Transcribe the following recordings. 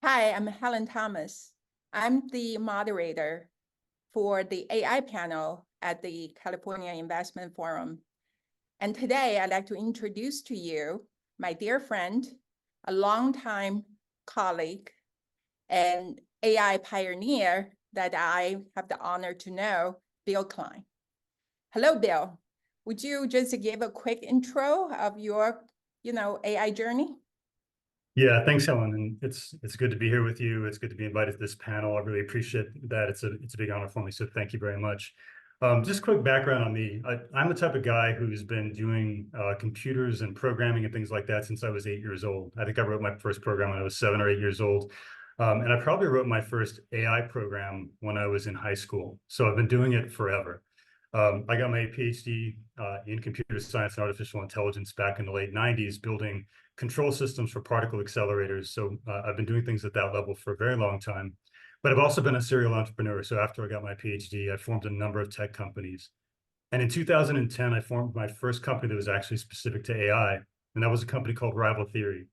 Hi, I'm Helen Thomas. I'm the moderator for the AI panel at the California Investment Forum. And today I'd like to introduce to you my dear friend, a longtime colleague, and AI pioneer that I have the honor to know, Bill Klein. Hello, Bill. Would you just give a quick intro of your, AI journey? Yeah, thanks, Helen. And it's good to be here with you. It's good to be invited to this panel. I really appreciate that. It's a big honor for me. So thank you very much. Just quick background on me. I'm the type of guy who's been doing computers and programming and things like that since I was 8 years old. I think I wrote my first program when I was 7 or 8 years old. And I probably wrote my first AI program when I was in high school. So I've been doing it forever. I got my PhD in computer science and artificial intelligence back in the late 90s, building control systems for particle accelerators. So I've been doing things at that level for a very long time. But I've also been a serial entrepreneur. So after I got my PhD, I formed a number of tech companies. And in 2010, I formed my first company that was actually specific to AI. And that was a company called Rival Theory.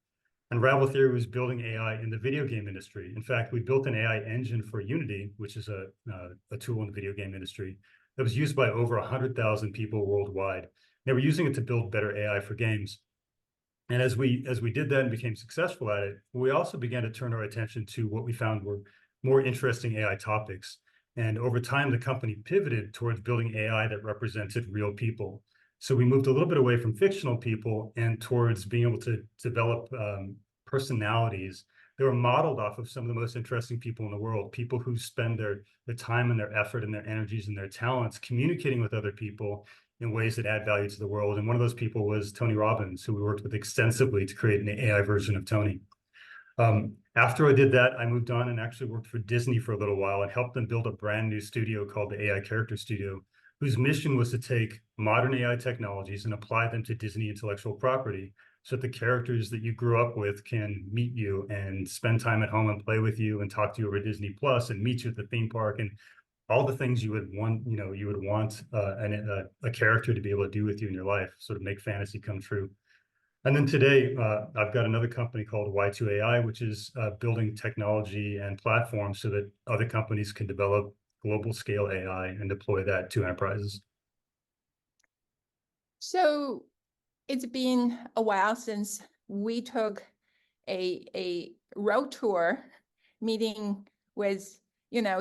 And Rival Theory was building AI in the video game industry. In fact, we built an AI engine for Unity, which is a tool in the video game industry that was used by over 100,000 people worldwide. They were using it to build better AI for games. And as we did that and became successful at it, we also began to turn our attention to what we found were more interesting AI topics. And over time, the company pivoted towards building AI that represented real people. So we moved a little bit away from fictional people and towards being able to develop personalities that were modeled off of some of the most interesting people in the world, people who spend their time and their effort and their energies and their talents communicating with other people in ways that add value to the world. And one of those people was Tony Robbins, who we worked with extensively to create an AI version of Tony. After I did that, I moved on and actually worked for Disney for a little while and helped them build a brand new studio called the AI Character Studio, whose mission was to take modern AI technologies and apply them to Disney intellectual property so that the characters that you grew up with can meet you and spend time at home and play with you and talk to you over Disney Plus and meet you at the theme park and all the things you would want, a character to be able to do with you in your life, sort of make fantasy come true. And then today, I've got another company called Y2AI, which is building technology and platforms so that other companies can develop global scale AI and deploy that to enterprises. So it's been a while since we took a road tour meeting with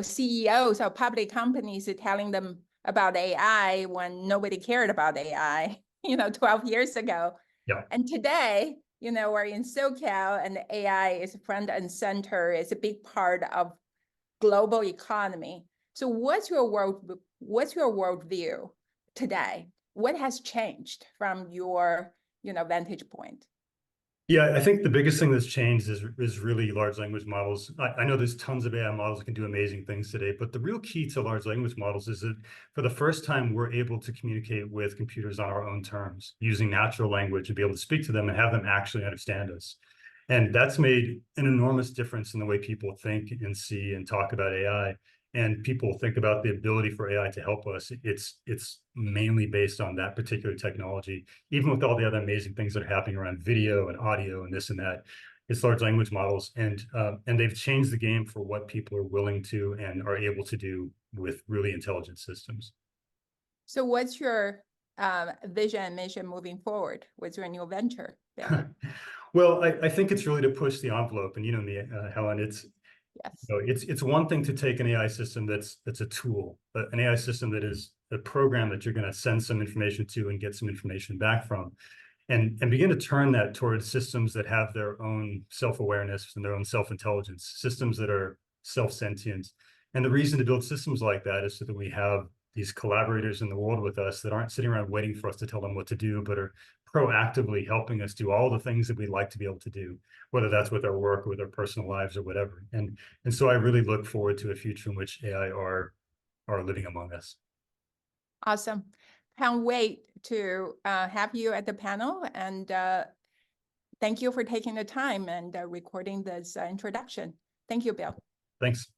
CEOs of public companies telling them about AI when nobody cared about AI 12 years ago. Yeah. And today, we're in SoCal and AI is front and center. It's a big part of global economy. So what's your worldview today? What has changed from your vantage point? Yeah, I think the biggest thing that's changed is really large language models. I know there's tons of AI models that can do amazing things today, but the real key to large language models is that for the first time, we're able to communicate with computers on our own terms, using natural language and be able to speak to them and have them actually understand us. And that's made an enormous difference in the way people think and see and talk about AI. And people think about the ability for AI to help us. It's mainly based on that particular technology, even with all the other amazing things that are happening around video and audio and this and that. It's large language models, and they've changed the game for what people are willing to and are able to do with really intelligent systems. So what's your vision and mission moving forward? What's your new venture, Bill? Well, I think it's really to push the envelope, and you know me, Helen. Yes. It's one thing to take an AI system that's a tool, but an AI system that is a program that you're going to send some information to and get some information back from, and begin to turn that towards systems that have their own self-awareness and their own self-intelligence, systems that are self-sentient. And the reason to build systems like that is so that we have these collaborators in the world with us that aren't sitting around waiting for us to tell them what to do, but are proactively helping us do all the things that we'd like to be able to do, whether that's with our work or with our personal lives or whatever. And so I really look forward to a future in which AI are living among us. Awesome. Can't wait to have you at the panel, and thank you for taking the time and recording this introduction. Thank you, Bill. Thanks.